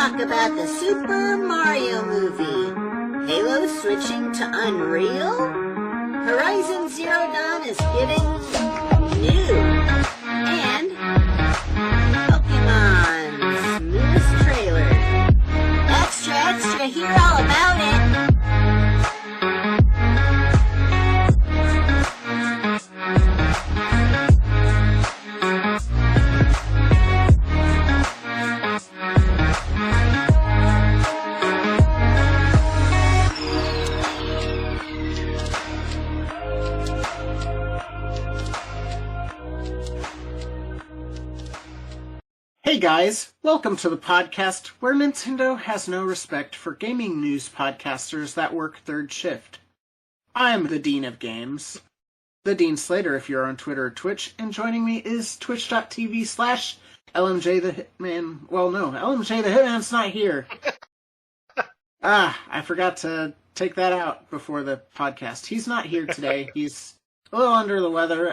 talk about the Super Mario movie. Halo switching to Unreal? Horizon Zero Dawn is getting new. And Pokemon's newest trailer. Extra, hear all about it. Hey guys, welcome to the podcast where Nintendo has no respect for gaming news podcasters that work third shift. I'm the Dean of Games, the Dean Slater if you're on Twitter or Twitch, and joining me is twitch.tv/LMJ the Hitman. Well, no, LMJ the Hitman's not here. I forgot to take that out before the podcast. He's not here today. He's a little under the weather.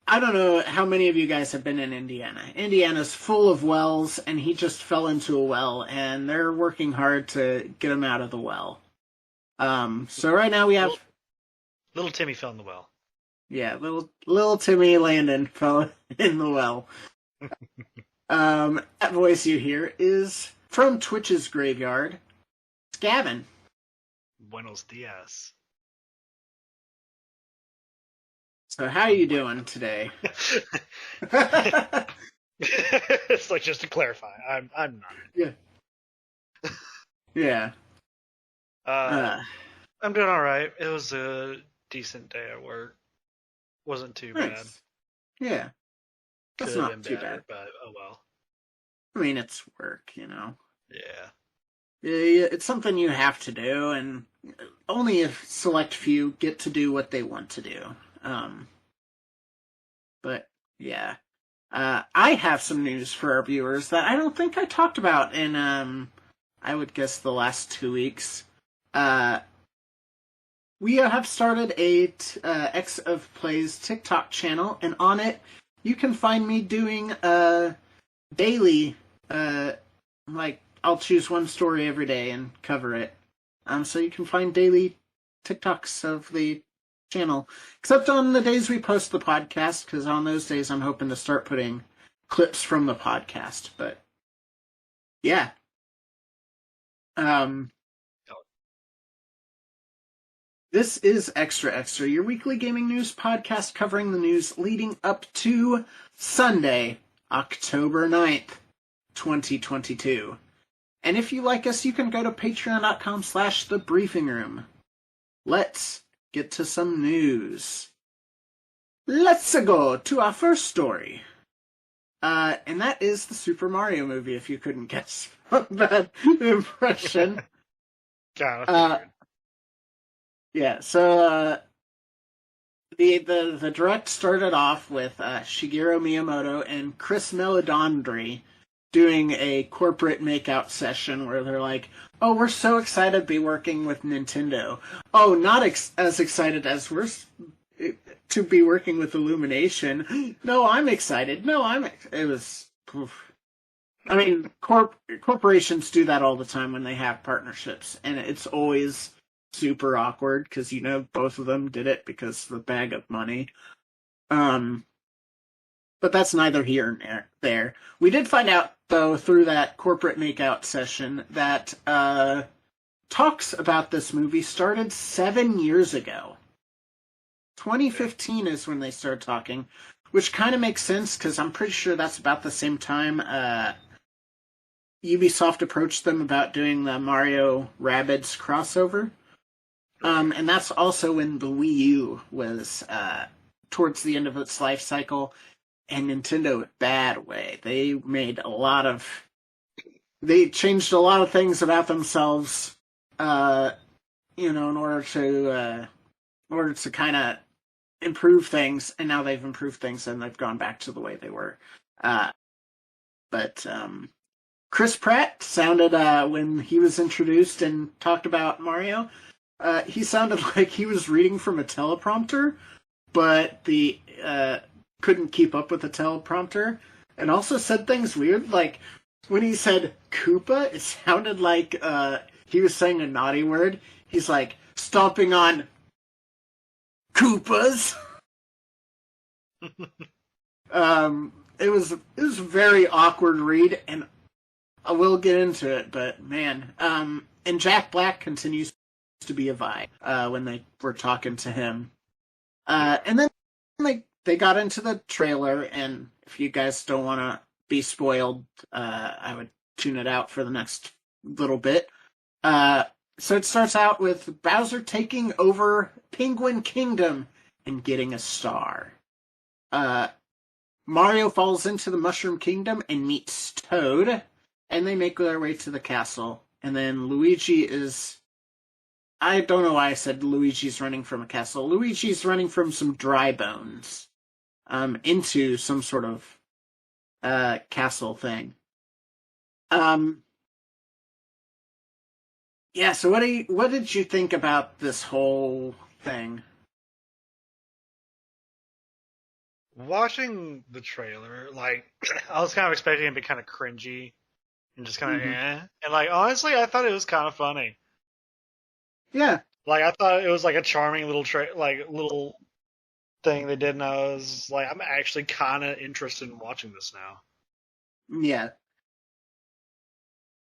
I don't know how many of you guys have been in Indiana. Indiana's full of wells, and he just fell into a well, and they're working hard to get him out of the well. So right now we have... Little Timmy fell in the well. Yeah, little Timmy Landen fell in the well. That voice you hear is from Twitch's graveyard. It's Gavin. Buenos dias. So how are you doing today? It's like, just to clarify, I'm not. Yeah. Yeah. I'm doing all right. It was a decent day at work. Wasn't too nice. bad. Yeah. That's Could have not been too better, bad. but oh well. I mean, it's work, you know. Yeah. It's something you have to do, and only a select few get to do what they want to do. But yeah, I have some news for our viewers that I don't think I talked about in, I would guess the last 2 weeks. We have started a XofPlays TikTok channel, and on it you can find me doing daily, like I'll choose one story every day and cover it. So you can find daily TikToks of the channel, except on the days we post the podcast, because on those days I'm hoping to start putting clips from the podcast. But yeah, this is Extra, your weekly gaming news podcast covering the news leading up to Sunday, October 9th, 2022. And if you like us, you can go to patreon.com/thebriefingroom. Let's get to some news. Let's go to our first story. And that is the Super Mario movie, if you couldn't guess from that impression. Yeah, so the direct started off with Shigeru Miyamoto and Chris Meledandri doing a corporate makeout session where they're like, oh, we're so excited to be working with Nintendo. Oh, not as excited as we're to be working with Illumination. No, I'm excited. No, it was... Oof. I mean, corporations do that all the time when they have partnerships, and it's always super awkward, because, you know, both of them did it because of the bag of money. But that's neither here nor there. We did find out, though, through that corporate makeout session, that talks about this movie started 7 years ago. 2015 is when they started talking, which kind of makes sense, because I'm pretty sure that's about the same time Ubisoft approached them about doing the Mario Rabbids crossover. And that's also when the Wii U was towards the end of its life cycle. And Nintendo, bad way. They changed a lot of things about themselves, in order to kind of improve things. And now they've improved things, and they've gone back to the way they were. But Chris Pratt sounded when he was introduced and talked about Mario. He sounded like he was reading from a teleprompter, but the couldn't keep up with the teleprompter. and also said things weird. Like, when he said Koopa, it sounded like he was saying a naughty word. He's like, stomping on Koopas. It was a very awkward read, and I will get into it, but man, and Jack Black continues to be a vibe when they were talking to him. And then they got into the trailer, and if you guys don't want to be spoiled, I would tune it out for the next little bit. So it starts out with Bowser taking over Penguin Kingdom and getting a star. Mario falls into the Mushroom Kingdom and meets Toad, and they make their way to the castle. And then Luigi is... I don't know why I said Luigi's running from a castle. Luigi's running from some dry bones into some sort of castle thing. Yeah, so what did you think about this whole thing? Watching the trailer, like, I was kind of expecting it to be kind of cringy and just kind of And, like, honestly, I thought it was kind of funny. Yeah. Like, I thought it was, like, a charming little little thing they did, and I was like, I'm actually kind of interested in watching this now. Yeah.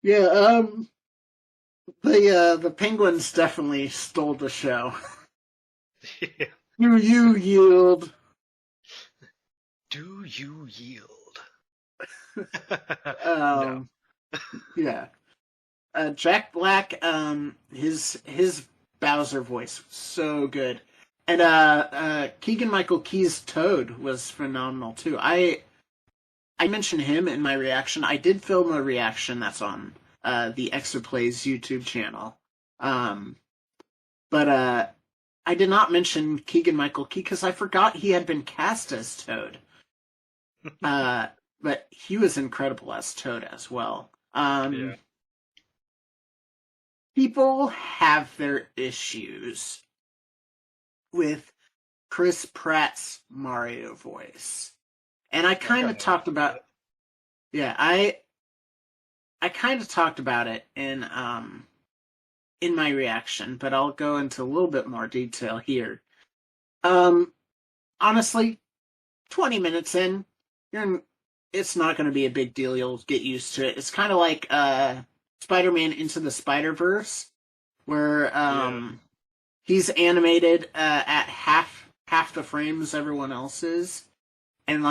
Yeah, the penguins definitely stole the show. Yeah. Do you yield? Do you yield? No. Yeah. Jack Black, his Bowser voice was so good. And Keegan-Michael Key's Toad was phenomenal too. I mentioned him in my reaction. I did film a reaction that's on the XofPlays YouTube channel. But I did not mention Keegan-Michael Key because I forgot he had been cast as Toad. But he was incredible as Toad as well. Yeah. People have their issues with Chris Pratt's Mario voice. And I kind of talked about... Yeah, I kind of talked about it in my reaction, but I'll go into a little bit more detail here. Honestly, 20 minutes in, it's not going to be a big deal. You'll get used to it. It's kind of like Spider-Man Into the Spider-Verse, where he's animated at half the frames everyone else is, and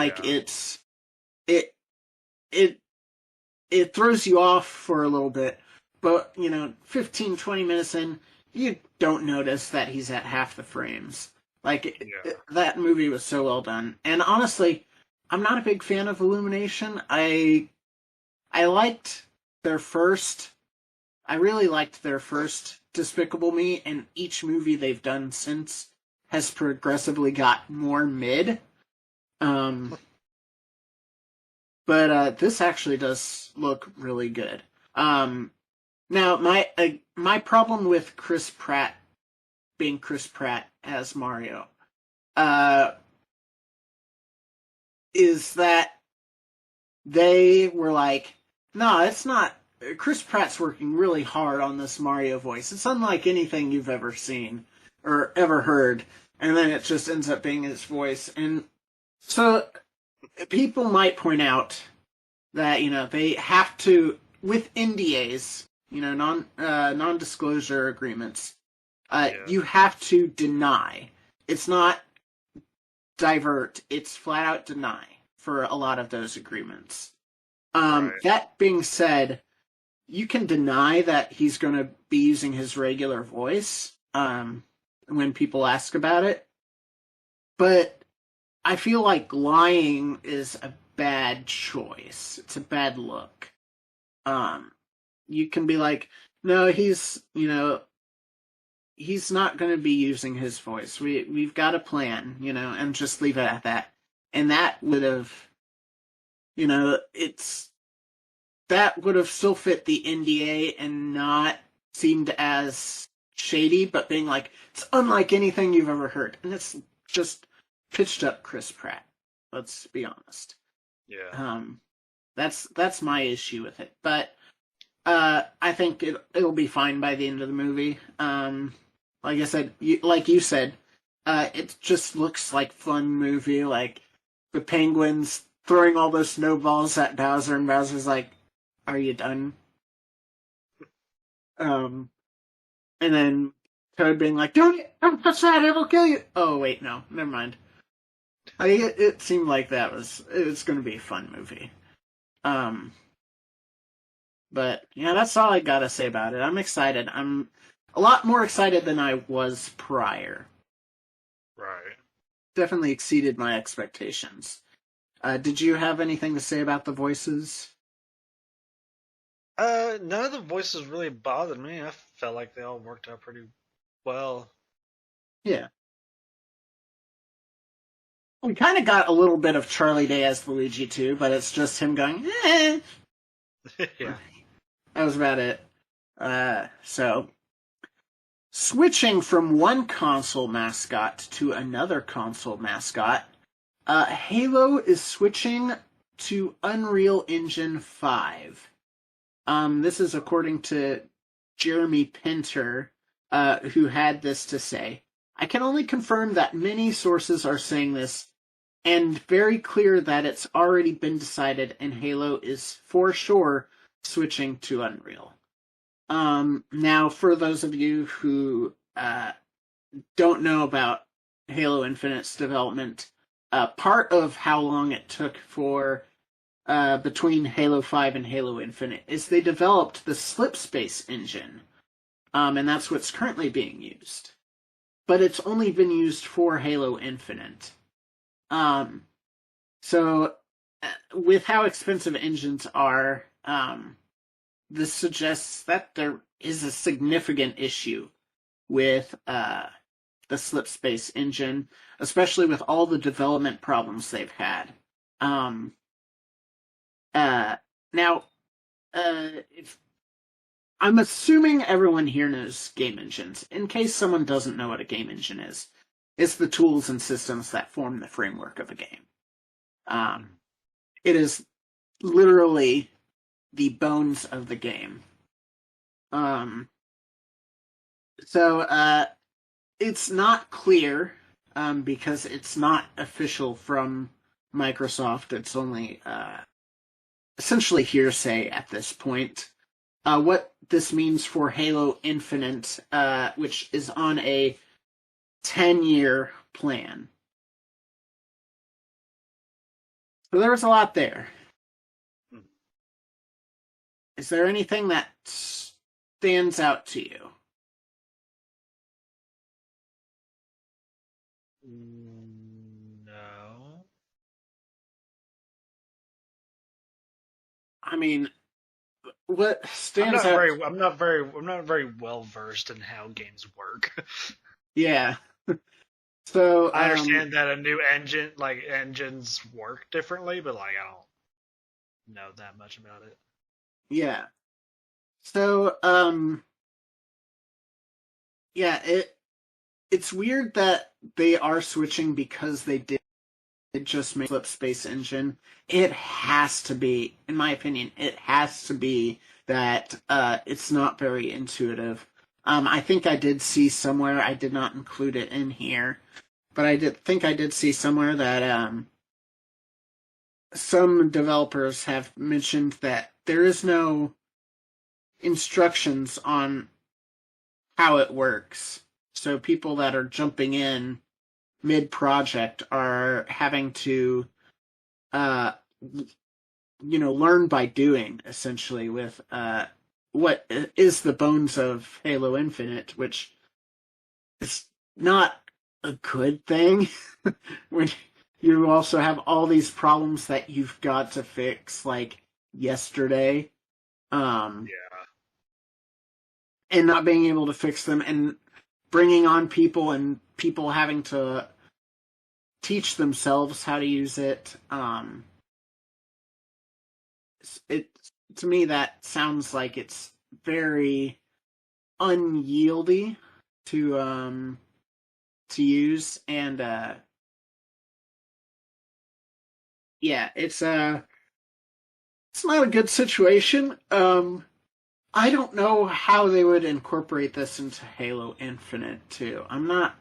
it throws you off for a little bit, but 15, 20 minutes in, you don't notice that he's at half the frames. That movie was so well done, and honestly, I'm not a big fan of Illumination. I liked their first. I really liked their first Despicable Me, and each movie they've done since has progressively got more mid. But this actually does look really good. Now, my problem with Chris Pratt being Chris Pratt as Mario is that they were like, no, it's not. Chris Pratt's working really hard on this Mario voice. It's unlike anything you've ever seen or ever heard. And then it just ends up being his voice. And so people might point out that, they have to, with NDAs, non-disclosure agreements, you have to deny. It's not divert, it's flat out deny for a lot of those agreements. Right. That being said, you can deny that he's going to be using his regular voice when people ask about it, but I feel like lying is a bad choice. It's a bad look. You can be like, no, he's not going to be using his voice. We've got a plan, and just leave it at that. And that would have, that would have still fit the NDA and not seemed as shady, but being like, it's unlike anything you've ever heard. And it's just pitched up Chris Pratt. Let's be honest. Yeah. That's my issue with it. But I think it'll be fine by the end of the movie. Like I said, like you said, it just looks like fun movie. Like the penguins throwing all those snowballs at Bowser, and Bowser's like, "Are you done?" Um, and then Toad being like, don't touch that, it'll kill you." Oh wait, no, never mind. It seemed like it was going to be a fun movie. Um, but yeah, that's all I gotta say about it. I'm excited. I'm a lot more excited than I was prior. Right. Definitely exceeded my expectations. Did you have anything to say about the voices? None of the voices really bothered me. I felt like they all worked out pretty well. Yeah. We kind of got a little bit of Charlie Day as Luigi too, but it's just him going, eh. Yeah. That was about it. So, switching from one console mascot to another console mascot, Halo is switching to Unreal Engine 5. This is according to Jeremy Pinter, who had this to say. "I can only confirm that many sources are saying this, and very clear that it's already been decided and Halo is for sure switching to Unreal." Now, for those of you who don't know about Halo Infinite's development, part of how long it took for between Halo 5 and Halo Infinite is they developed the Slipspace engine, and that's what's currently being used. But it's only been used for Halo Infinite. So, with how expensive engines are, this suggests that there is a significant issue with the Slipspace engine, especially with all the development problems they've had. Now, if I'm assuming everyone here knows game engines. In case someone doesn't know what a game engine is, it's the tools and systems that form the framework of a game. It is literally the bones of the game. So it's not clear because it's not official from Microsoft. It's only essentially hearsay at this point. What this means for Halo Infinite, which is on a 10-year plan. So there was a lot there. Is there anything that stands out to you? No. I mean, what stands out? I'm not very well versed in how games work. Yeah. So I understand that a new engines work differently, but like I don't know that much about it. yeah. So yeah, it's weird that they are switching because they did just make Slipspace engine. It has to be, in my opinion, it has to be that it's not very intuitive. I think I did see somewhere, I did not include it in here, but I did see somewhere that some developers have mentioned that there is no instructions on how it works. So people that are jumping in mid-project are having to, learn by doing, essentially, with what is the bones of Halo Infinite, which is not a good thing when you also have all these problems that you've got to fix, like yesterday. Yeah. And not being able to fix them, and bringing on people and people having to teach themselves how to use it. It to me that sounds like it's very unyieldy to use, and yeah, it's not a good situation. I don't know how they would incorporate this into Halo Infinite too. I'm not,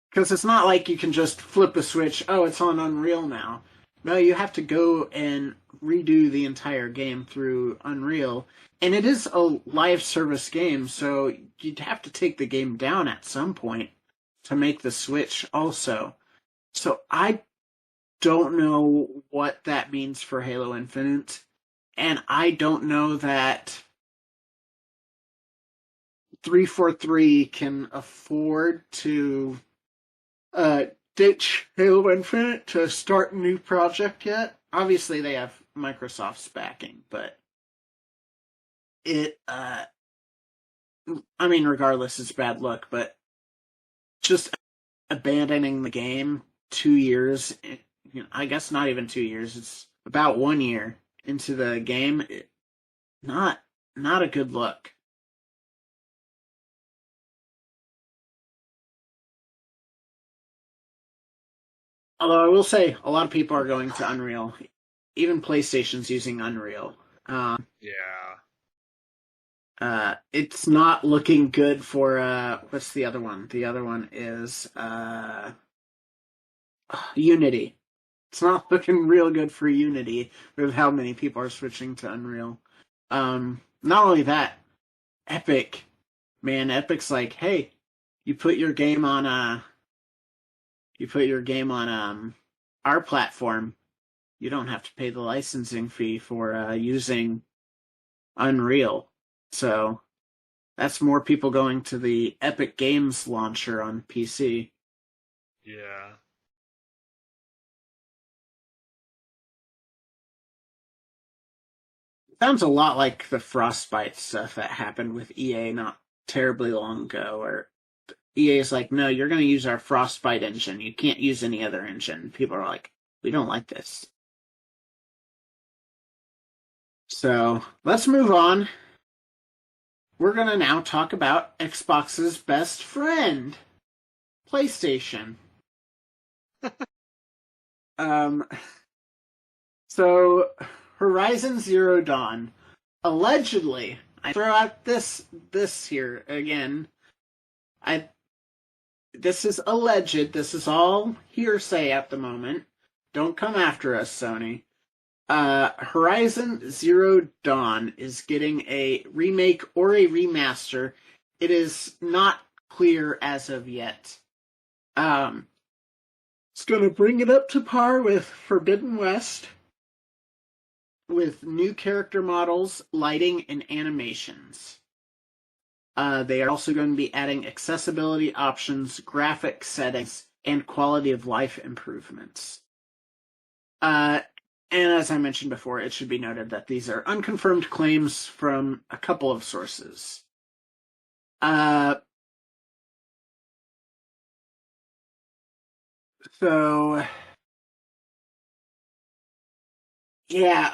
because it's not like you can just flip a switch. Oh, it's on Unreal now. No, you have to go and redo the entire game through Unreal, and it is a live service game, so you'd have to take the game down at some point to make the switch also. So I don't know what that means for Halo Infinite, and I don't know that 343 can afford to ditch Halo Infinite to start a new project yet. Obviously, they have Microsoft's backing, but I mean, regardless, it's bad luck, but just abandoning the game 2 years, I guess not even 2 years, it's about 1 year into the game, not a good look. Although I will say, a lot of people are going to Unreal. Even PlayStation's using Unreal. It's not looking good for, what's the other one? The other one is, Unity. It's not looking real good for Unity with how many people are switching to Unreal. Not only that, Epic. Man, Epic's like, hey, you put your game on, our platform, you don't have to pay the licensing fee for using Unreal. So that's more people going to the Epic Games launcher on PC. Yeah. Sounds a lot like the Frostbite stuff that happened with EA not terribly long ago, where EA is like, no, you're going to use our Frostbite engine. You can't use any other engine. People are like, we don't like this. So let's move on. We're going to now talk about Xbox's best friend, PlayStation. So Horizon Zero Dawn, allegedly, I throw out this here again. This is alleged. This is all hearsay at the moment. Don't come after us, Sony. Horizon Zero Dawn is getting a remake or a remaster. It is not clear as of yet. It's going to bring it up to par with Forbidden West, with new character models, lighting, and animations. They are also going to be adding accessibility options, graphic settings, and quality of life improvements. And as I mentioned before, it should be noted that these are unconfirmed claims from a couple of sources. So, yeah,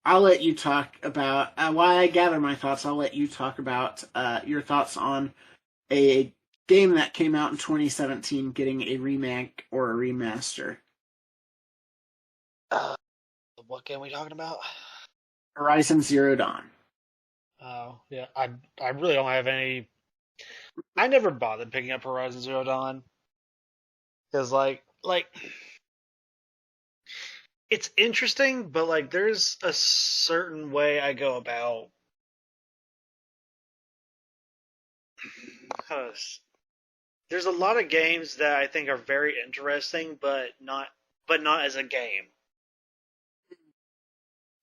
I'll let you talk about, while I gather my thoughts, I'll let you talk about your thoughts on a game that came out in 2017 getting a remake or a remaster. What game are we talking about? Horizon Zero Dawn. Oh, yeah. I really don't have any. I never bothered picking up Horizon Zero Dawn. Because, like, it's interesting, but, like, there's a certain way I go about. There's a lot of games that I think are very interesting, but not as a game.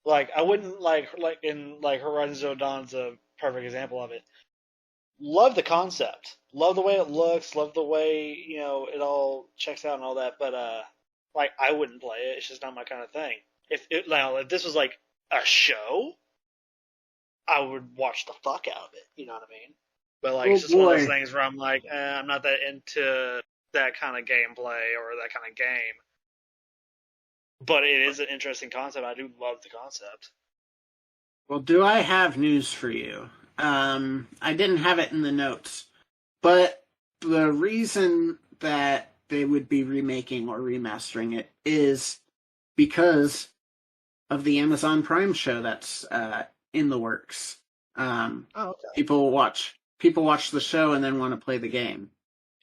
Like, I wouldn't like Horizon Zero Dawn's a perfect example of it. Love the concept, love the way it looks, love the way it all checks out and all that. But like, I wouldn't play it. It's just not my kind of thing. If this was like a show, I would watch the fuck out of it. You know what I mean? But like, it's just one of those things where I'm like, I'm not that into that kind of gameplay or that kind of game. But it is an interesting concept. I do love the concept. Well, do I have news for you? I didn't have it in the notes, but the reason that they would be remaking or remastering it is because of the Amazon Prime show that's in the works. Okay. People watch the show and then want to play the game.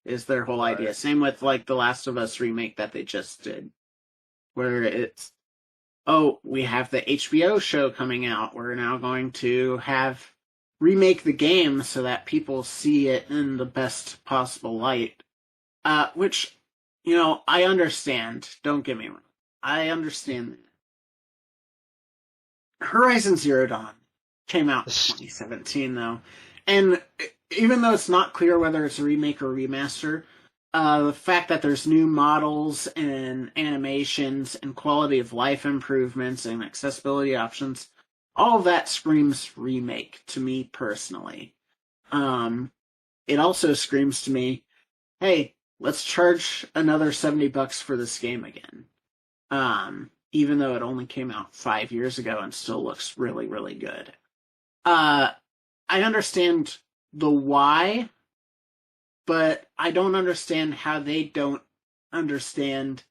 Is their whole idea. Same with like the Last of Us remake that they just did, where it's, oh, we have the HBO show coming out. We're now going to remake the game so that people see it in the best possible light. Which, I understand. Don't get me wrong. I understand that. Horizon Zero Dawn came out in 2017, though. And even though it's not clear whether it's a remake or remaster, the fact that there's new models and animations and quality of life improvements and accessibility options, all of that screams remake to me personally. It also screams to me, hey, let's charge another $70 for this game again. Even though it only came out 5 years ago and still looks really, really good. I understand the why, but I don't understand how they don't understand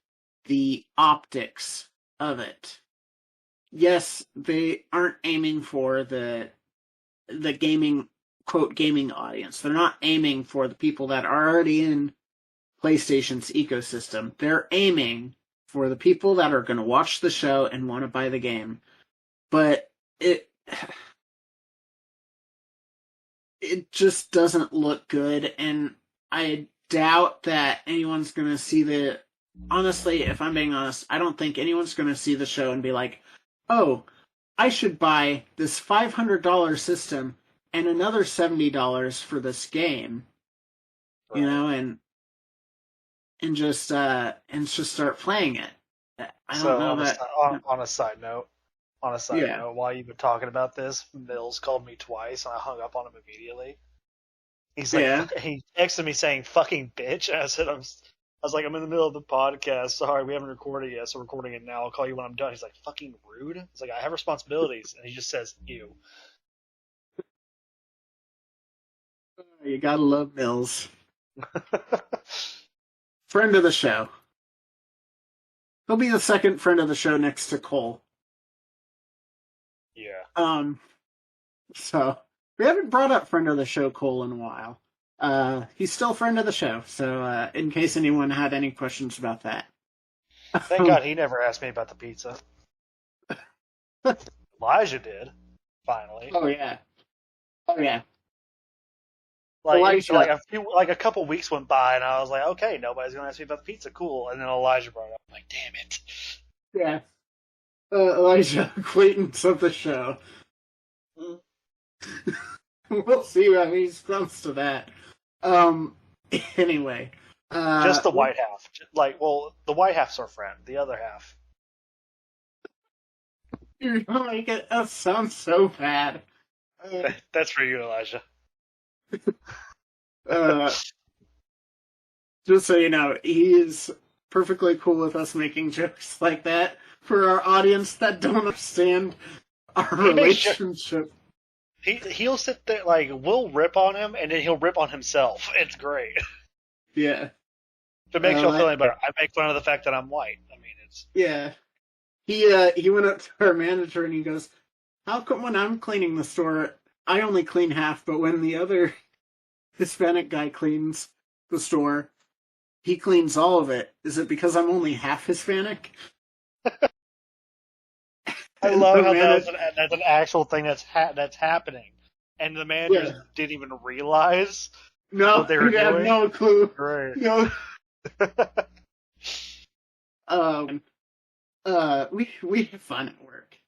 the optics of it. Yes, they aren't aiming for the gaming, quote, gaming audience. They're not aiming for the people that are already in PlayStation's ecosystem. They're aiming for the people that are going to watch the show and want to buy the game. But it just doesn't look good, and I doubt that anyone's going to see honestly, if I'm being honest, I don't think anyone's going to see the show and be like, oh, I should buy this $500 system and another $70 for this game, right. and just start playing it. I don't know that. On a side note, while you've been talking about this, Mills called me twice, and I hung up on him immediately. He's like, he texted me saying "fucking bitch," and I was like, I'm in the middle of the podcast. Sorry, we haven't recorded yet, so we're recording it now. I'll call you when I'm done. He's like, fucking rude. He's like, I have responsibilities, and he just says, ew. You gotta love Mills. Friend of the show. He'll be the second friend of the show next to Cole. Yeah. So we haven't brought up friend of the show Cole in a while. He's still friend of the show, so in case anyone had any questions about that. Thank God he never asked me about the pizza. Elijah did, finally. Oh yeah. Like a couple weeks went by, and I was like, okay, nobody's gonna ask me about the pizza, cool. And then Elijah brought it up. I'm like, damn it. Yeah. Elijah, acquaintance of the show. We'll see how he responds to that. Anyway. Just the white half. The white half's our friend. The other half. You're gonna make it sound so bad. That's for you, Elijah. Just so you know, he is perfectly cool with us making jokes like that for our audience that don't understand our relationship. He'll sit there, we'll rip on him, and then he'll rip on himself. It's great. Yeah. If it makes you feel any better, I make fun of the fact that I'm white. I mean, it's... Yeah. He went up to our manager and he goes, how come when I'm cleaning the store, I only clean half, but when the other Hispanic guy cleans the store, he cleans all of it? Is it because I'm only half Hispanic? I love how that's an actual thing that's happening, and the managers didn't even realize what they were doing. Had no clue. Right. No. We have fun at work.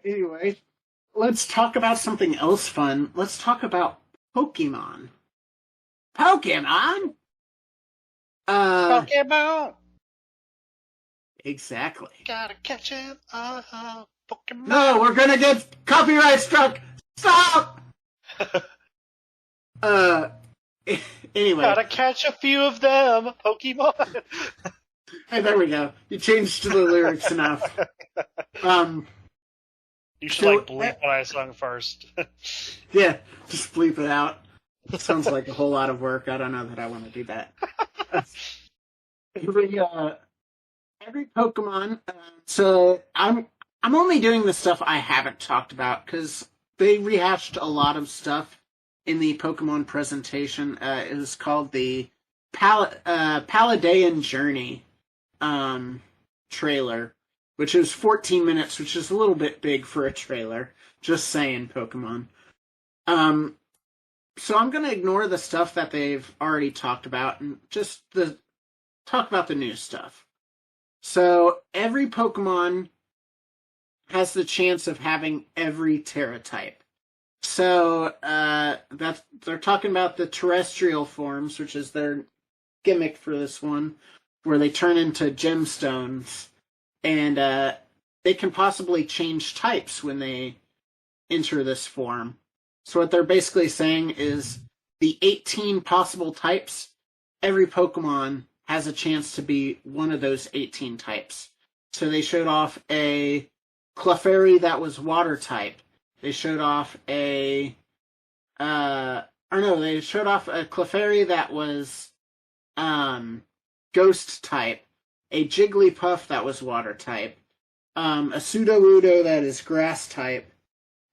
Anyway, let's talk about something else fun. Let's talk about Pokemon. Pokemon? Pokemon! Exactly. Gotta catch him, Pokemon. No, we're gonna get copyright struck! Stop! Anyway. Gotta catch a few of them, Pokemon! Hey, there we go. You changed the lyrics enough. You should bleep what I sung first. Yeah, just bleep it out. Sounds like a whole lot of work. I don't know that I want to do that. Every Pokemon. So I'm only doing the stuff I haven't talked about because they rehashed a lot of stuff in the Pokemon presentation. It was called the Palladian Journey trailer, which is 14 minutes, which is a little bit big for a trailer. Just saying, Pokemon. So I'm going to ignore the stuff that they've already talked about and just talk about the new stuff. So every Pokemon has the chance of having every Terra type. So they're talking about the terrestrial forms, which is their gimmick for this one, where they turn into gemstones, and they can possibly change types when they enter this form. So what they're basically saying is the 18 possible types, every Pokemon has a chance to be one of those 18 types. So they showed off a Clefairy that was water type. They showed off they showed off a Clefairy that was ghost type, a Jigglypuff that was water type, a Sudowoodo that is grass type.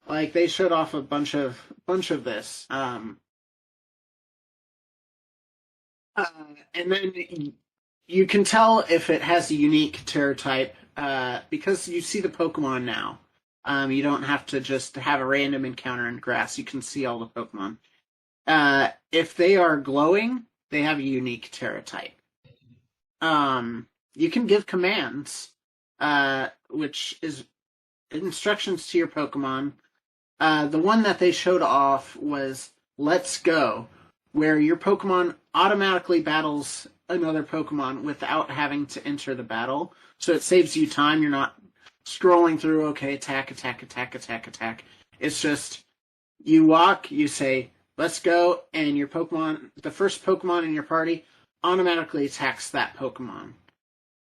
Like, they showed off a bunch of this. And then you can tell if it has a unique Terra type because you see the Pokemon now. You don't have to just have a random encounter in grass. You can see all the Pokemon. If they are glowing, they have a unique Terra type. You can give commands, which is instructions to your Pokemon. The one that they showed off was Let's Go, where your Pokemon automatically battles another Pokemon without having to enter the battle. So it saves you time. You're not scrolling through, okay, attack. It's just, you walk, you say, Let's Go, and your Pokemon, the first Pokemon in your party, automatically attacks that Pokemon.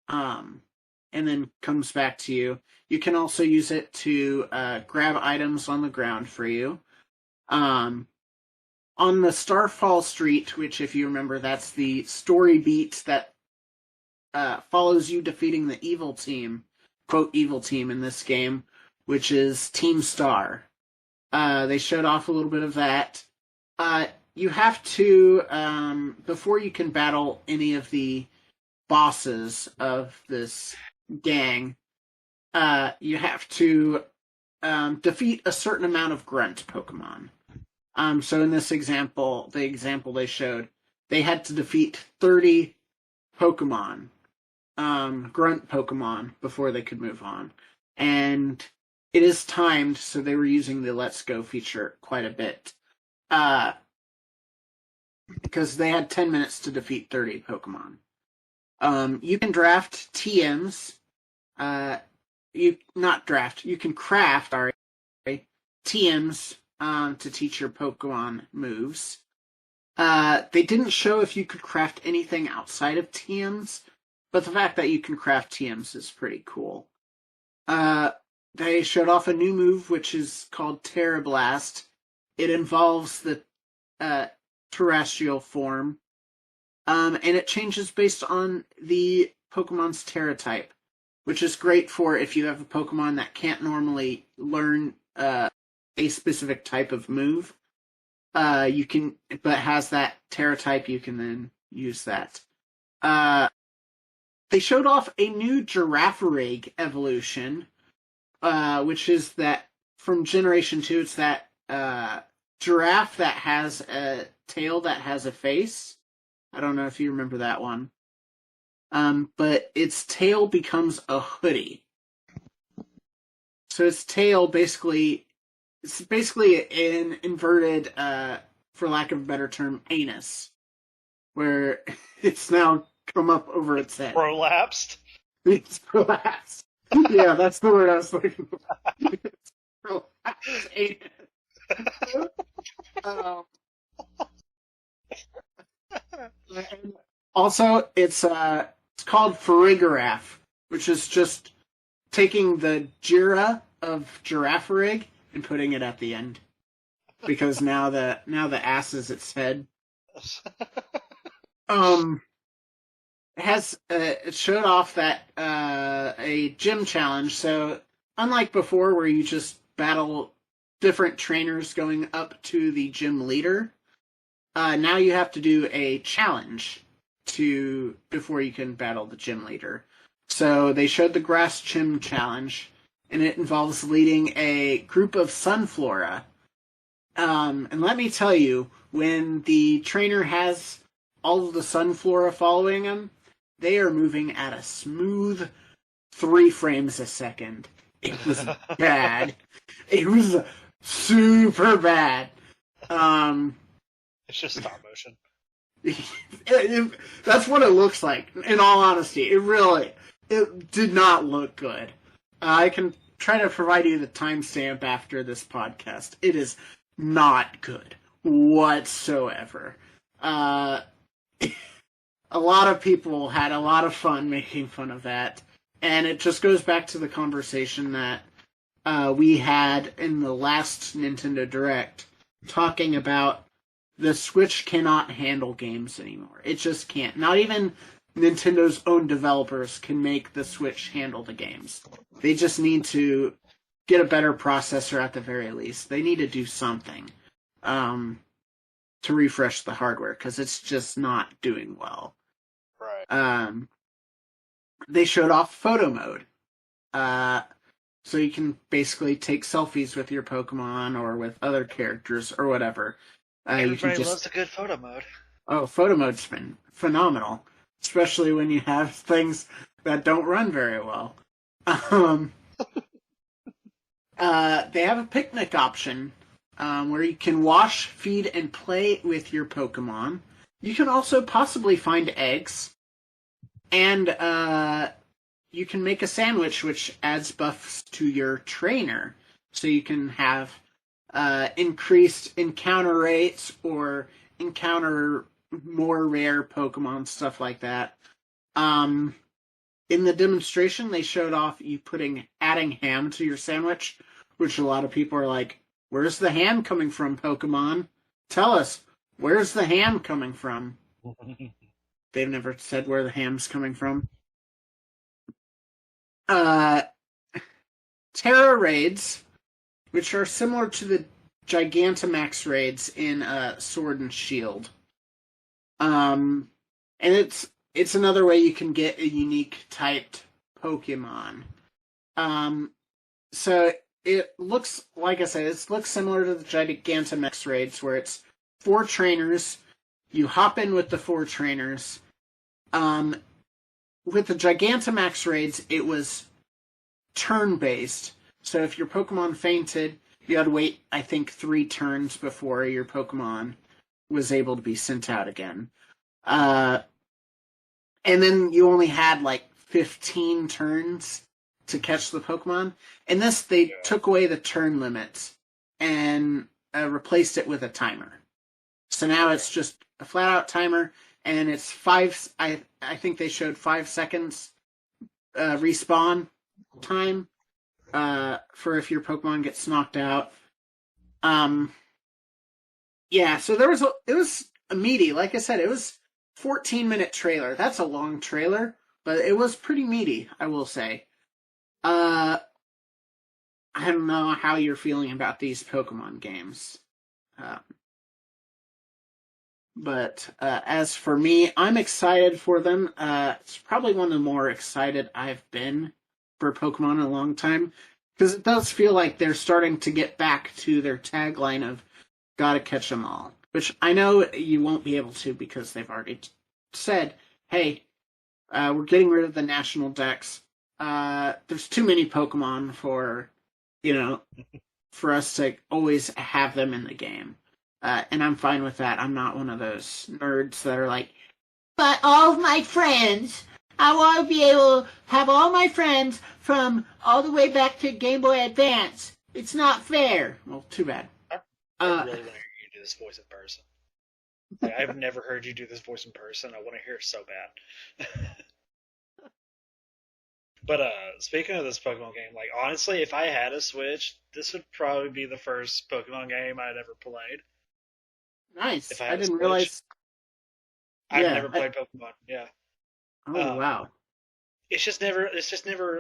And then comes back to you. You can also use it to grab items on the ground for you. On the Starfall Street, which, if you remember, that's the story beat that follows you defeating the evil team, quote, evil team in this game, which is Team Star. They showed off a little bit of that. You have to, before you can battle any of the bosses of this gang, you have to defeat a certain amount of grunt Pokemon. So in this example, the example they showed, they had to defeat 30 Pokemon, grunt Pokemon, before they could move on. And it is timed, so they were using the Let's Go feature quite a bit. Because they had 10 minutes to defeat 30 Pokemon. You can draft TMs. You can craft TMs to teach your Pokemon moves. They didn't show if you could craft anything outside of TMs, but the fact that you can craft TMs is pretty cool. They showed off a new move, which is called Terra Blast. It involves the terrestrial form, and it changes based on the Pokemon's Terra type, which is great for if you have a Pokemon that can't normally learn a specific type of move. But has that Terra type, you can then use that. They showed off a new Girafarig evolution, which is that from Generation 2, it's that giraffe that has a tail that has a face. I don't know if you remember that one. But its tail becomes a hoodie. So its tail it's basically an inverted, for lack of a better term, anus, where it's now come up over its head. Prolapsed? It's prolapsed. Yeah, that's the word I was looking for. It's prolapsed anus. Also, it's called Farigiraf, which is just taking the Jira of Girafarig and putting it at the end. because now the ass is its head. It showed off that a gym challenge. So unlike before, where you just battle different trainers going up to the gym leader, now you have to do a challenge before you can battle the gym leader. So they showed the grass gym challenge, and it involves leading a group of sunflora. And let me tell you, when the trainer has all of the sunflora following him, they are moving at a smooth 3 frames a second. It was bad. It was super bad. It's just stop motion. That's what it looks like, in all honesty. It did not look good. I can try to provide you the timestamp after this podcast. It is not good whatsoever. A lot of people had a lot of fun making fun of that, and it just goes back to the conversation that we had in the last Nintendo Direct, talking about the Switch cannot handle games anymore. It just can't. Not even Nintendo's own developers can make the Switch handle the games. They just need to get a better processor at the very least. They need to do something to refresh the hardware, because it's just not doing well. Right. They showed off photo mode. So you can basically take selfies with your Pokemon or with other characters or whatever. Everybody loves a good photo mode. Oh, photo mode's been phenomenal, especially when you have things that don't run very well. They have a picnic option where you can wash, feed, and play with your Pokemon. You can also possibly find eggs, and you can make a sandwich, which adds buffs to your trainer. So you can have increased encounter rates or encounter more rare Pokemon, stuff like that. In the demonstration, they showed off you adding ham to your sandwich, which a lot of people are like, where's the ham coming from, Pokemon? Tell us, where's the ham coming from? They've never said where the ham's coming from. Terra raids, which are similar to the Gigantamax raids in Sword and Shield. And it's another way you can get a unique typed Pokemon. So it looks, like I said, it looks similar to the Gigantamax raids, where it's 4 trainers. You hop in with the 4 trainers. With the Gigantamax raids, it was turn-based. So if your Pokemon fainted, you had to wait, I think, 3 turns before your Pokemon was able to be sent out again. And then you only had like 15 turns to catch the Pokemon. In this, they took away the turn limits and replaced it with a timer. So now it's just a flat-out timer, and it's 5. I think they showed 5 seconds respawn time for if your Pokemon gets knocked out. Yeah, so it was a meaty. Like I said, it was 14-minute trailer. That's a long trailer, but it was pretty meaty, I will say. I don't know how you're feeling about these Pokemon games. But as for me, I'm excited for them. It's probably one of the more excited I've been for Pokemon in a long time, because it does feel like they're starting to get back to their tagline of gotta catch them all, which I know you won't be able to because they've already said, hey, we're getting rid of the national dex. There's too many Pokemon for us to always have them in the game. And I'm fine with that. I'm not one of those nerds that are like, but all of my friends, I want to be able to have all my friends from all the way back to Game Boy Advance. It's not fair. Well, too bad. I really want to hear you do this voice in person. Like, I've never heard you do this voice in person. I want to hear it so bad. But speaking of this Pokemon game, like honestly, if I had a Switch, this would probably be the first Pokemon game I'd ever played. If Nice. I I had a didn't Switch, realize. I've Yeah. never played Pokemon. Yeah. Oh Um, wow. it's just never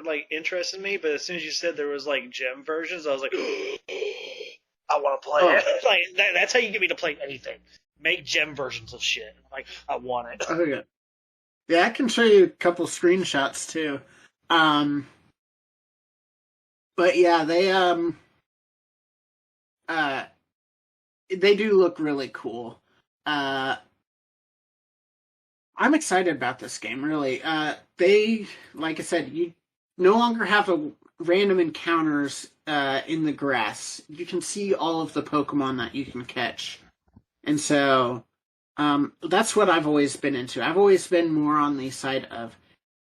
like interested me. But as soon as you said there was like gem versions, I was like, I want to play Oh. it. Like that's how you get me to play anything. Make gem versions of shit. I'm like, I want it. Oh yeah. Yeah, I can show you a couple screenshots too. Um, but yeah, uh they do look really cool. Uh, I'm excited about this game, really. They, like I said, you no longer have a random encounters in the grass. You can see all of the Pokemon that you can catch, and so that's what I've always been into. I've always been more on the side of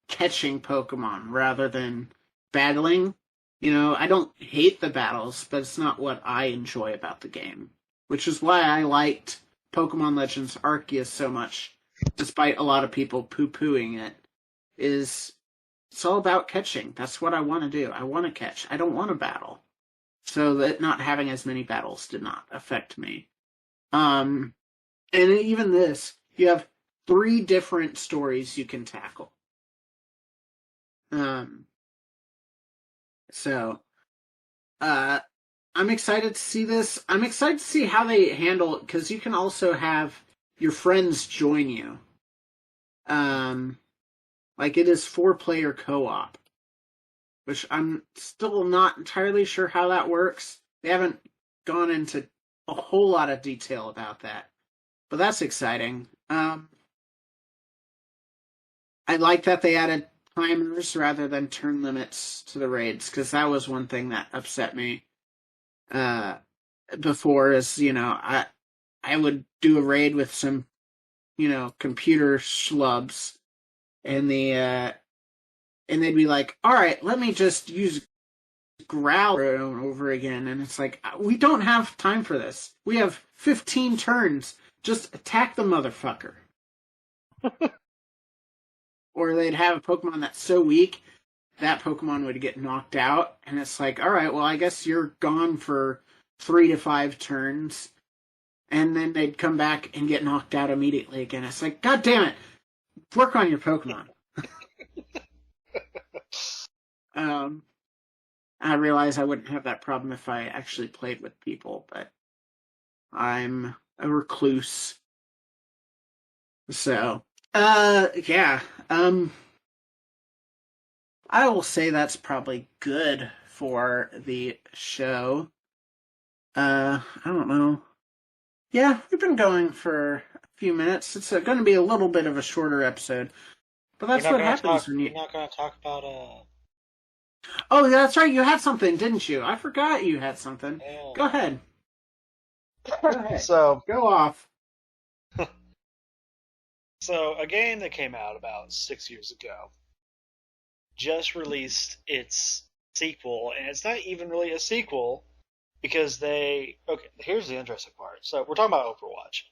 catching Pokemon rather than battling. You know, I don't hate the battles, but it's not what I enjoy about the game, which is why I liked Pokemon Legends Arceus so much, despite a lot of people poo-pooing it. Is it's all about catching. That's what I want to do. I want to catch. I don't want to battle. So that not having as many battles did not affect me. And even this, you have 3 different stories you can tackle. Um, so, uh, I'm excited to see this. I'm excited to see how they handle it, because you can also have your friends join you. Like it is 4-player co-op, which I'm still not entirely sure how that works. They haven't gone into a whole lot of detail about that, but that's exciting. I like that they added timers rather than turn limits to the raids, because that was one thing that upset me uh, before. Is I would do a raid with some computer schlubs, and and they'd be like, "All right, let me just use growl over and over again," and it's like, we don't have time for this. We have 15 turns. Just attack the motherfucker. Or they'd have a Pokemon that's so weak that Pokemon would get knocked out, and it's like, all right, well, I guess you're gone for 3 to 5 turns, and then they'd come back and get knocked out immediately again. It's like, God damn it, work on your Pokemon. I realize I wouldn't have that problem if I actually played with people, but I'm a recluse. So, yeah. I will say that's probably good for the show. I don't know. Yeah, we've been going for a few minutes. It's going to be a little bit of a shorter episode, but that's what happens when You're you. not gonna talk about Oh, that's right. You had something, didn't you? I forgot you had something. yeah. Go ahead. Go ahead. So Go off. so a game that came out about 6 years ago just released its sequel, and it's not even really a sequel because okay, here's the interesting part. So we're talking about Overwatch.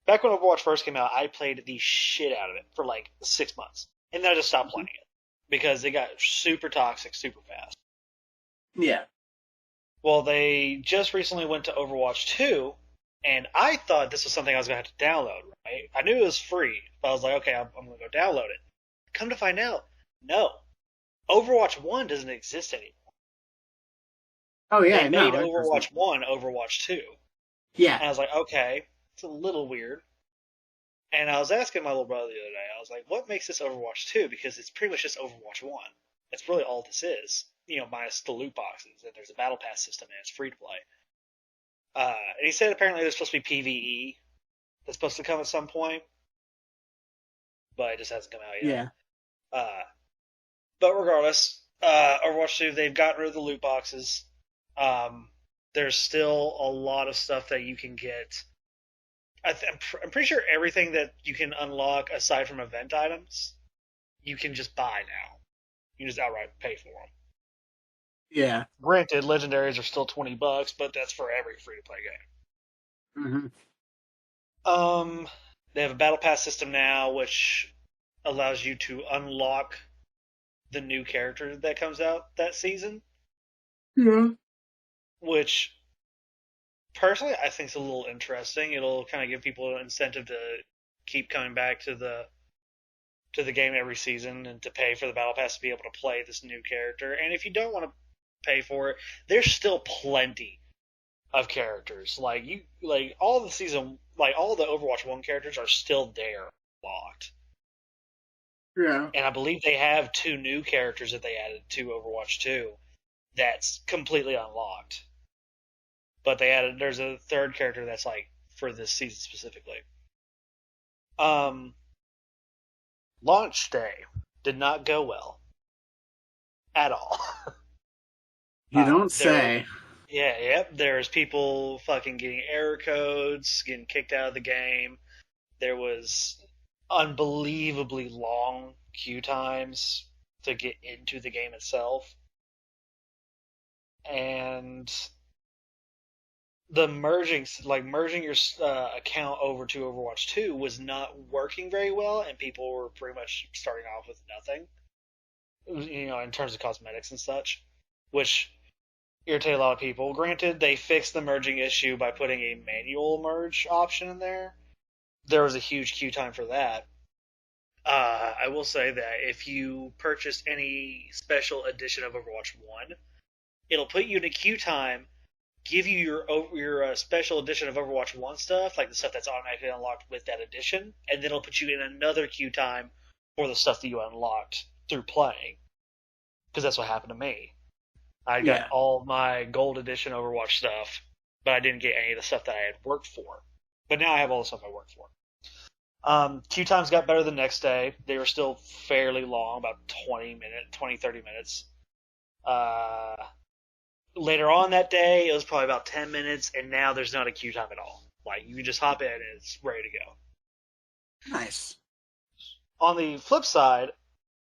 Back when Overwatch first came out, I played the shit out of it for like 6 months, and then I just stopped playing it because it got super toxic super fast. Yeah. Well, they just recently went to Overwatch 2, and I thought this was something I was going to have to download, right? I knew it was free, but I was like, okay, I'm going to go download it. Come to find out, no. Overwatch 1 doesn't exist anymore. Oh yeah. They made No, Overwatch 1 Overwatch 2. Yeah. And I was like, okay, it's a little weird. And I was asking my little brother the other day, I was like, what makes this Overwatch 2? Because it's pretty much just Overwatch 1. That's really all this is. Minus the loot boxes. And there's a battle pass system and it's free to play. And he said apparently there's supposed to be PvE that's supposed to come at some point. But it just hasn't come out yet. Yeah. But regardless, Overwatch 2, they've gotten rid of the loot boxes. There's still a lot of stuff that you can get. I'm pretty sure everything that you can unlock aside from event items, you can just buy now. You can just outright pay for them. Yeah. Granted, legendaries are still $20, but that's for every free-to-play game. Mm-hmm. They have a battle pass system now, which allows you to unlock the new character that comes out that season, Yeah. which personally I think is a little interesting. It'll kind of give people an incentive to keep coming back to the game every season and to pay for the battle pass to be able to play this new character. And if you don't want to pay for it, there's still plenty of characters. Like all the season, like all the Overwatch 1 characters are still there locked. Yeah. And I believe they have 2 new characters that they added to Overwatch 2 that's completely unlocked. But there's a third character that's like for this season specifically. Launch day did not go well at all. You don't say. Yep. There's people fucking getting error codes, getting kicked out of the game. There was unbelievably long queue times to get into the game itself. And the merging your account over to Overwatch 2 was not working very well, and people were pretty much starting off with nothing, in terms of cosmetics and such, which irritated a lot of people. Granted, they fixed the merging issue by putting a manual merge option in there. There was a huge queue time for that. I will say that if you purchase any special edition of Overwatch 1, it'll put you in a queue time, give you your special edition of Overwatch 1 stuff, like the stuff that's automatically unlocked with that edition, and then it'll put you in another queue time for the stuff that you unlocked through playing. Because that's what happened to me. I got all my gold edition Overwatch stuff, but I didn't get any of the stuff that I had worked for. But now I have all the stuff I worked for. Queue times got better the next day. They were still fairly long, about 30 minutes. Later on that day, it was probably about 10 minutes, and now there's not a queue time at all. Like, you can just hop in and it's ready to go. Nice. On the flip side,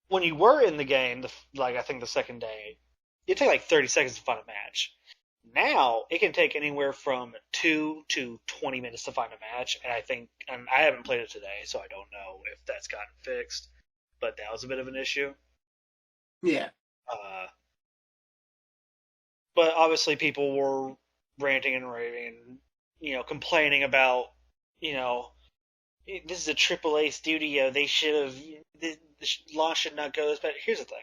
when you were in the game, I think the second day, it took like 30 seconds to find a match. Now, it can take anywhere from 2 to 20 minutes to find a match, and I haven't played it today, so I don't know if that's gotten fixed, but that was a bit of an issue. Yeah. But obviously people were ranting and raving and, complaining about, this is a AAA studio. They should have, the launch should not go this bad. Here's the thing.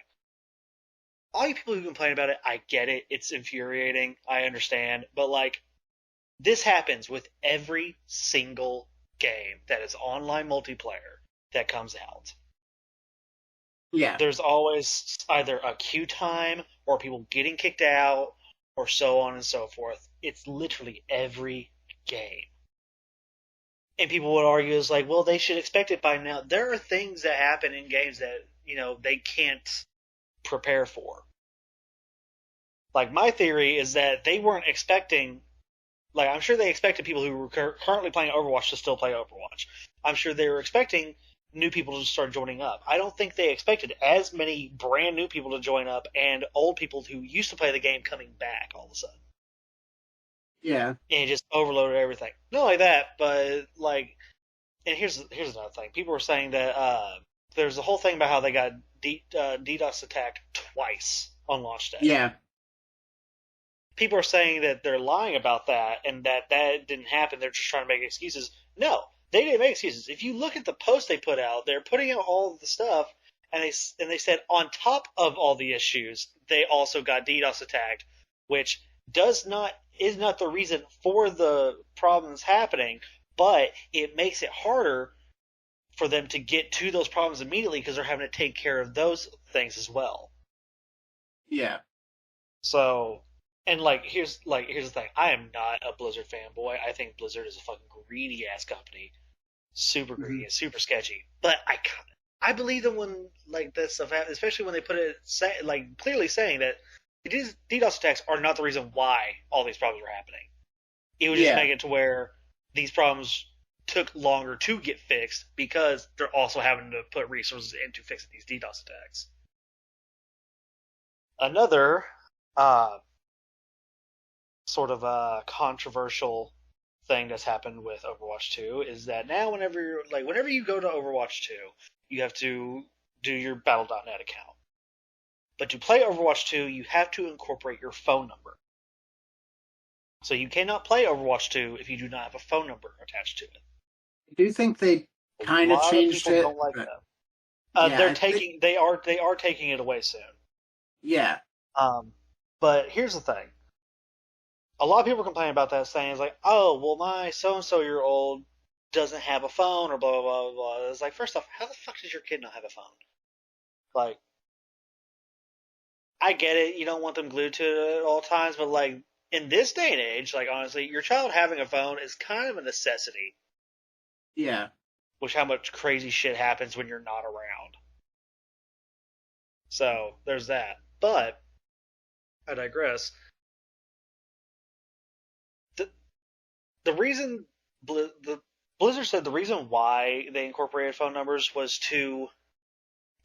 All you people who complain about it, I get it. It's infuriating. I understand. But, this happens with every single game that is online multiplayer that comes out. Yeah. There's always either a queue time or people getting kicked out or so on and so forth. It's literally every game. And people would argue it's like, well, they should expect it by now. There are things that happen in games that, they can't prepare for. Like, my theory is that they weren't expecting, I'm sure they expected people who were currently playing Overwatch to still play Overwatch. I'm sure they were expecting new people to start joining up. I don't think they expected as many brand new people to join up and old people who used to play the game coming back all of a sudden. Yeah. And it just overloaded everything. Not like that, but and here's another thing. People were saying that there's a whole thing about how they got DDoS attacked twice on launch day. Yeah. People are saying that they're lying about that and that didn't happen. They're just trying to make excuses. No. They didn't make excuses. If you look at the post they put out, they're putting out all of the stuff, and they said on top of all the issues, they also got DDoS attacked, which is not the reason for the problems happening, but it makes it harder for them to get to those problems immediately because they're having to take care of those things as well. Yeah. So, and here's the thing. I am not a Blizzard fanboy. I think Blizzard is a fucking greedy ass company. Super greedy and super sketchy. But I believe them when this stuff happens, especially when they put it clearly saying that these DDoS attacks are not the reason why all these problems are happening. It would just make it to where these problems took longer to get fixed because they're also having to put resources into fixing these DDoS attacks. Another sort of a controversial thing that's happened with Overwatch 2 is that now whenever you go to Overwatch 2, you have to do your Battle.net account. But to play Overwatch 2, you have to incorporate your phone number. So you cannot play Overwatch 2 if you do not have a phone number attached to it. I do think they kind of changed it. Don't like that. Yeah, they are taking it away soon. Yeah. But here's the thing. A lot of people complain about that, saying it's like, oh, well, my so-and-so-year-old doesn't have a phone, or blah, blah, blah, blah. It's like, first off, how the fuck does your kid not have a phone? Like, I get it, you don't want them glued to it at all times, but, like, in this day and age, like, honestly, your child having a phone is kind of a necessity. Yeah. Which how much crazy shit happens when you're not around. So, there's that. But, I digress. The reason Blizzard said the reason why they incorporated phone numbers was to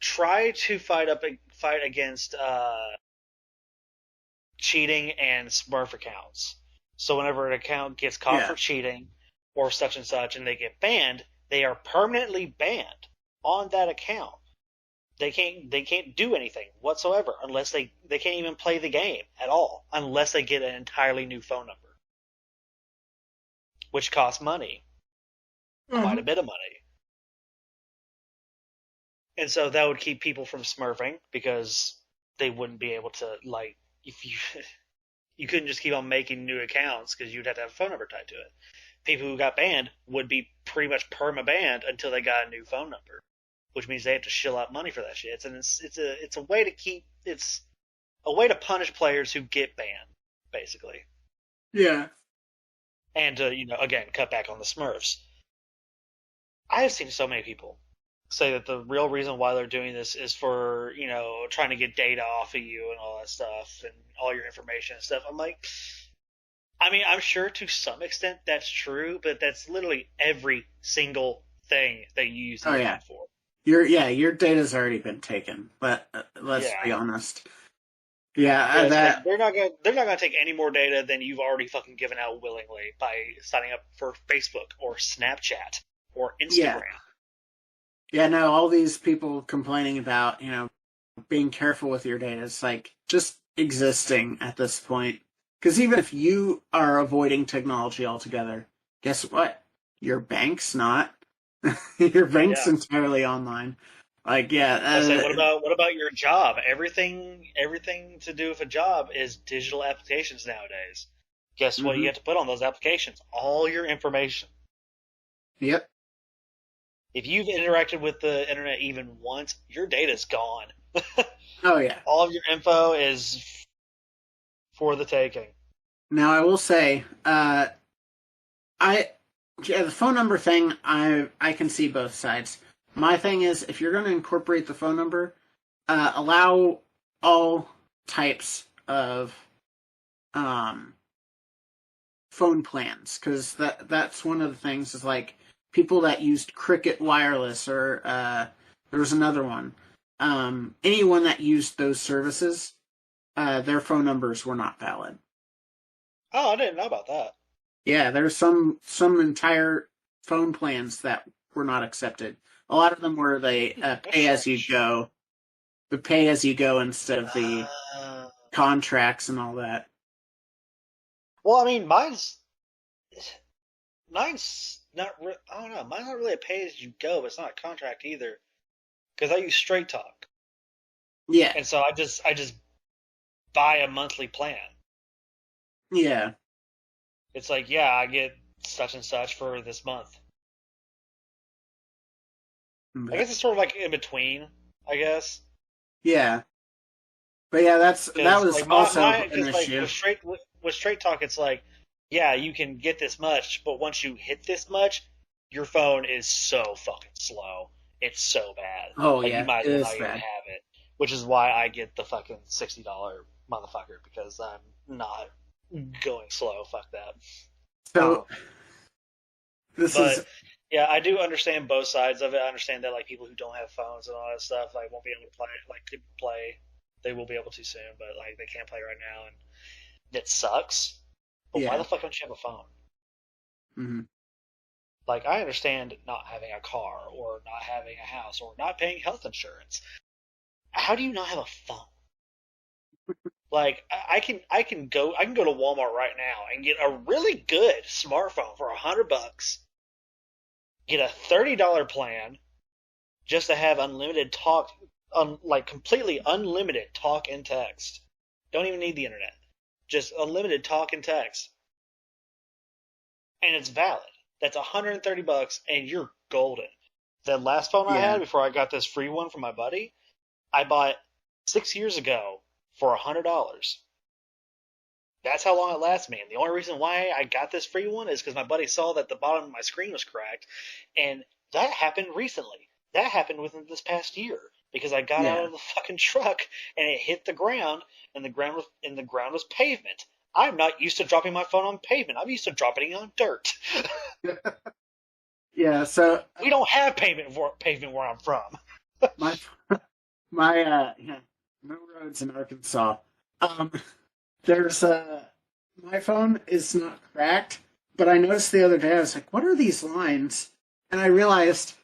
try to fight against cheating and Smurf accounts. So whenever an account gets caught for cheating or such and such, and they get banned, they are permanently banned on that account. They can't do anything whatsoever unless they can't even play the game at all unless they get an entirely new phone number. Which costs money. Quite a bit of money. And so that would keep people from smurfing because they wouldn't be able to, like, if you couldn't just keep on making new accounts because you'd have to have a phone number tied to it. People who got banned would be pretty much perma-banned until they got a new phone number, which means they have to shill out money for that shit. It's a way to punish players who get banned, basically. Yeah. And to, again, cut back on the Smurfs. I have seen so many people say that the real reason why they're doing this is for, trying to get data off of you and all that stuff and all your information and stuff. I'm like, I'm sure to some extent that's true, but that's literally every single thing that you use the phone for. Your data's already been taken, but let's be honest. Yeah, they're not gonna take any more data than you've already fucking given out willingly by signing up for Facebook or Snapchat or Instagram. Yeah, no, all these people complaining about, being careful with your data, it's like just existing at this point. Because even if you are avoiding technology altogether, guess what? Your bank's not. Your bank's entirely online. Like, what about your job? Everything to do with a job is digital applications nowadays. Guess what you have to put on those applications? All your information. Yep. If you've interacted with the internet even once, your data's gone. Oh yeah. All of your info is for the taking. Now I will say, the phone number thing, I can see both sides. My thing is, if you're going to incorporate the phone number, allow all types of phone plans, because that's one of the things is like people that used Cricket Wireless or there was another one. Anyone that used those services, their phone numbers were not valid. Oh, I didn't know about that. Yeah, there's some entire phone plans that were not accepted. A lot of them were they pay as you go. The pay as you go instead of the contracts and all that. Well, mine's not. I don't know. Mine's not really a pay as you go, but it's not a contract either. Because I use Straight Talk. Yeah. And so I just buy a monthly plan. Yeah. It's like, I get such and such for this month. I guess it's sort of like in between, I guess. Yeah. But yeah, that was like also an issue. With Straight Talk, it's like, you can get this much, but once you hit this much, your phone is so fucking slow. It's so bad. Oh, like, yeah. You might as well not even have it. Which is why I get the fucking $60 motherfucker, because I'm not going slow. Fuck that. So, yeah, I do understand both sides of it. I understand that, like, people who don't have phones and all that stuff, like, won't be able to play. Like, could play. They will be able to soon, but, like, they can't play right now, and it sucks. But why the fuck don't you have a phone? Mm-hmm. Like, I understand not having a car, or not having a house, or not paying health insurance. How do you not have a phone? Like I can go to Walmart right now and get a really good smartphone for $100. Get a $30 plan just to have unlimited talk, like completely unlimited talk and text. Don't even need the internet. Just unlimited talk and text. And it's valid. That's $130 and you're golden. The last phone I Yeah. had before I got this free one from my buddy, I bought 6 years ago for $100. That's how long it lasted me. And the only reason why I got this free one is because my buddy saw that the bottom of my screen was cracked. And that happened recently. That happened within this past year. Because I got out Yeah. of the fucking truck and it hit the ground and the ground was pavement. I'm not used to dropping my phone on pavement. I'm used to dropping it on dirt. Yeah. So We don't have pavement where I'm from. my my yeah, no roads in Arkansas. Um, there's my phone is not cracked, but I noticed the other day I was like, what are these lines? And I realized,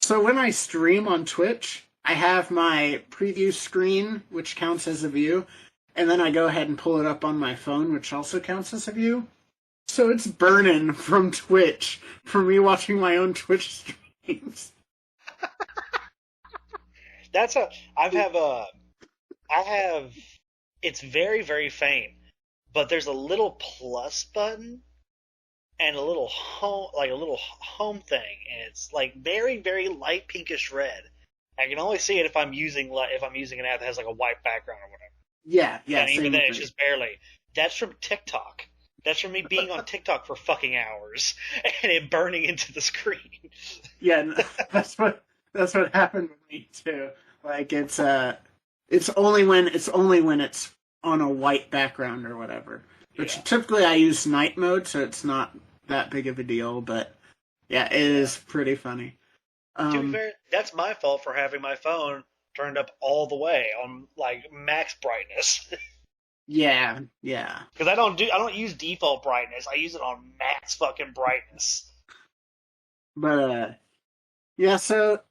so when I stream on Twitch, I have my preview screen, which counts as a view, and then I go ahead and pull it up on my phone, which also counts as a view. So it's burning from Twitch for me watching my own Twitch streams. That's a I have it's very, very faint, but there's a little plus button and a little home thing, and it's like very, very light pinkish red. I can only see it if I'm using an app that has like a white background or whatever. Yeah, And even same then, with it's me. just barely. That's from TikTok. That's from me being on TikTok for fucking hours and it burning into the screen. Yeah, that's what happened with me too. Like it's only when it's on a white background or whatever. Which Yeah. typically I use night mode, so it's not that big of a deal. But yeah, it is pretty funny. To be fair, that's my fault for having my phone turned up all the way on like max brightness. Yeah. Because I don't use default brightness. I use it on max fucking brightness. But yeah, so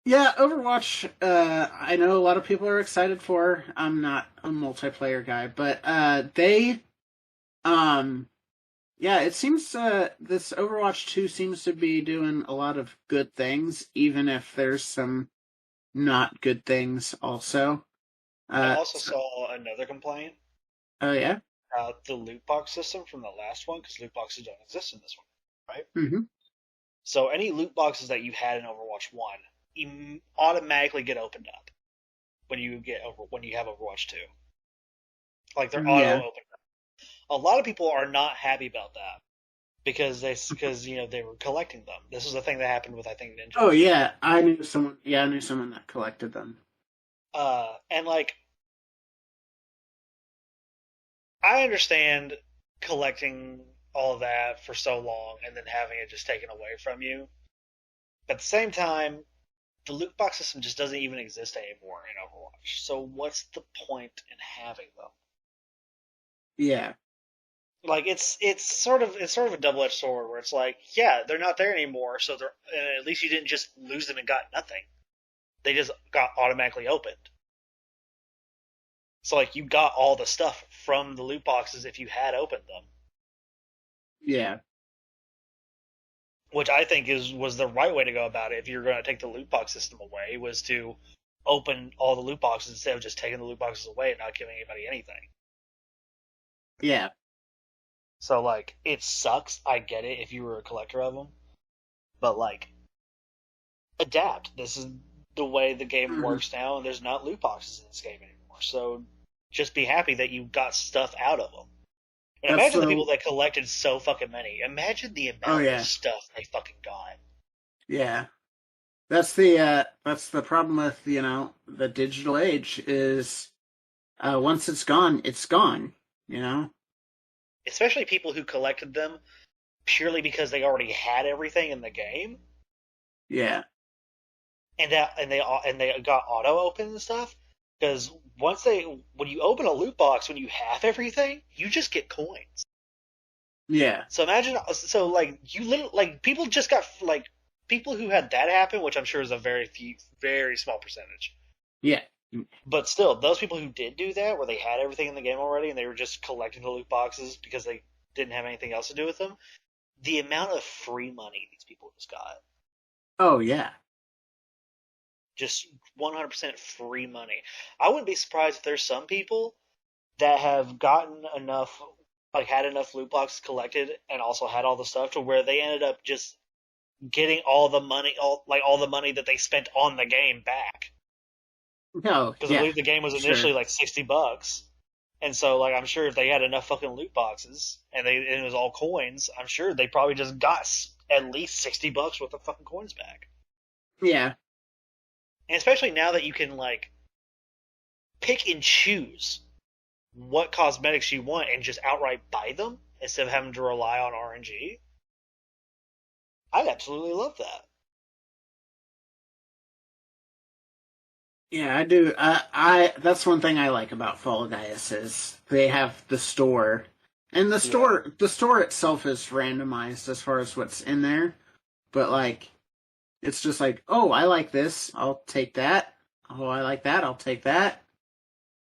yeah, Overwatch. I know a lot of people are excited for. I'm not a multiplayer guy, but yeah, it seems this Overwatch 2 seems to be doing a lot of good things, even if there's some not good things also. I also saw another complaint Oh yeah. about the loot box system from the last one, because loot boxes don't exist in this one, right? Mm-hmm. So any loot boxes that you had in Overwatch 1 automatically get opened up when you have Overwatch 2. Like they're auto opened up. A lot of people are not happy about that because they were collecting them. This is a thing that happened with, I think, Ninja. Oh yeah, I knew someone. Yeah, I knew someone that collected them. And like, I understand collecting all of that for so long and then having it just taken away from you. At the same time, the loot box system just doesn't even exist anymore in Overwatch. So what's the point in having them? Yeah. Like it's sort of a double-edged sword where it's like, yeah, they're not there anymore, so at least you didn't just lose them and got nothing. They just got automatically opened. So like you got all the stuff from the loot boxes if you had opened them. Yeah. Which I think was the right way to go about it if you're going to take the loot box system away, was to open all the loot boxes instead of just taking the loot boxes away and not giving anybody anything. Yeah. So like it sucks, I get it if you were a collector of them, but like adapt. This is the way the game works now, and there's not loot boxes in this game anymore. So just be happy that you got stuff out of them. And imagine the people that collected so fucking many. Imagine the amount of stuff they fucking got. Yeah. That's the problem with, the digital age is once it's gone, Especially people who collected them purely because they already had everything in the game. Yeah. And they got auto open and stuff. Because when you open a loot box, when you have everything, you just get coins. Yeah. So imagine, people just got, people who had that happen, which I'm sure is a very small percentage. Yeah. But still, those people who did do that, where they had everything in the game already and they were just collecting the loot boxes because they didn't have anything else to do with them, the amount of free money these people just got. Oh, yeah. Just 100% free money. I wouldn't be surprised if there's some people that have gotten enough, like had enough loot boxes collected and also had all the stuff to where they ended up just getting all the money, all the money that they spent on the game back. No, Because I believe the game was initially like $60. And so, like, I'm sure if they had enough fucking loot boxes and it was all coins, I'm sure they probably just got at least $60 worth of fucking coins back. Yeah. And especially now that you can, like, pick and choose what cosmetics you want and just outright buy them instead of having to rely on RNG. I absolutely love that. Yeah, I do. I that's one thing I like about Fall Guys is they have the store, and the store itself is randomized as far as what's in there, but like it's just like, oh, I like this, I'll take that. Oh, I like that, I'll take that.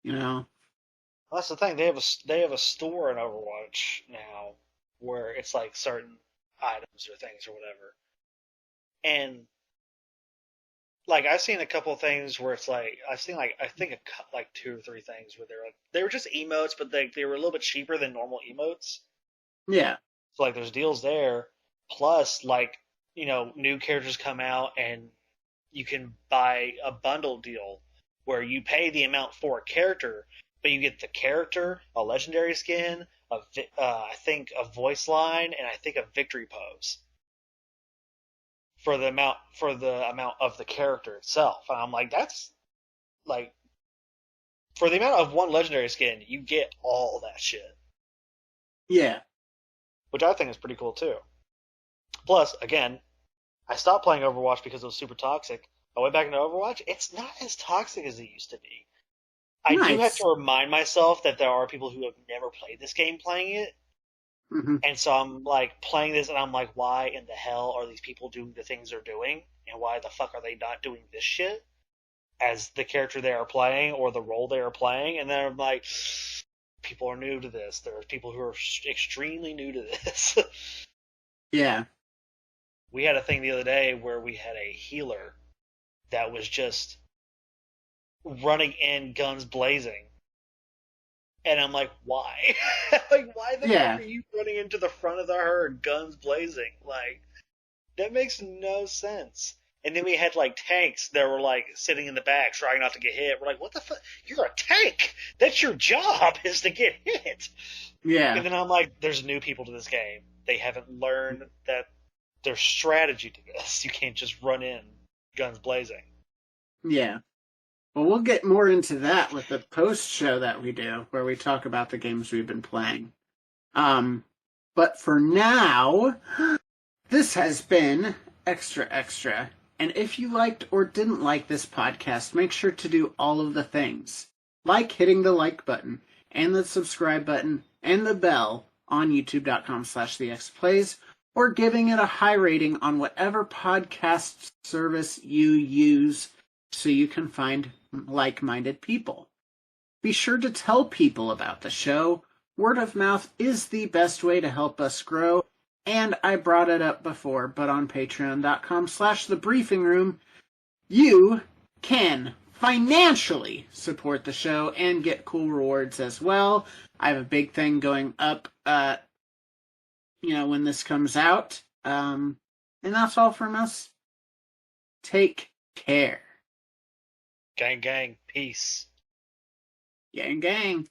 You know. Well, that's the thing. They have a store in Overwatch now where it's like certain items or things or whatever, and like I've seen a couple things where it's like I've seen like I think like 2 or 3 things where they were just emotes, but they were a little bit cheaper than normal emotes. Yeah. So like there's deals there. Plus, like, new characters come out and you can buy a bundle deal where you pay the amount for a character, but you get the character, a legendary skin, I think a voice line, and I think a victory pose for the amount of the character itself. And I'm like, that's like for the amount of one legendary skin, you get all that shit. Yeah. Which I think is pretty cool too. Plus, again, I stopped playing Overwatch because it was super toxic. I went back into Overwatch. It's not as toxic as it used to be. I do have to remind myself that there are people who have never played this game playing it. Mm-hmm. And so I'm like playing this and I'm like, why in the hell are these people doing the things they're doing? And why the fuck are they not doing this shit as the character they are playing or the role they are playing? And then I'm like, people are new to this. There are people who are extremely new to this. Yeah. We had a thing the other day where we had a healer that was just running in guns blazing. And I'm like, why? Like, why the fuck are you running into the front of the herd, guns blazing? Like, that makes no sense. And then we had, like, tanks that were, like, sitting in the back trying not to get hit. We're like, what the fuck? You're a tank! That's your job, is to get hit! Yeah. And then I'm like, there's new people to this game. They haven't learned that there's strategy to this. You can't just run in, guns blazing. Yeah. Well, we'll get more into that with the post show that we do, where we talk about the games we've been playing. But for now, this has been Extra Extra. And if you liked or didn't like this podcast, make sure to do all of the things. Like hitting the like button, and the subscribe button, and the bell on youtube.com/XofPlays, or giving it a high rating on whatever podcast service you use so you can find like-minded people. Be sure to tell people about the show. Word of mouth is the best way to help us grow, and I brought it up before, but on patreon.com/thebriefingroom, you can financially support the show and get cool rewards as well. I have a big thing going up, when this comes out. And that's all from us. Take care. Gang, gang, peace. Gang, gang.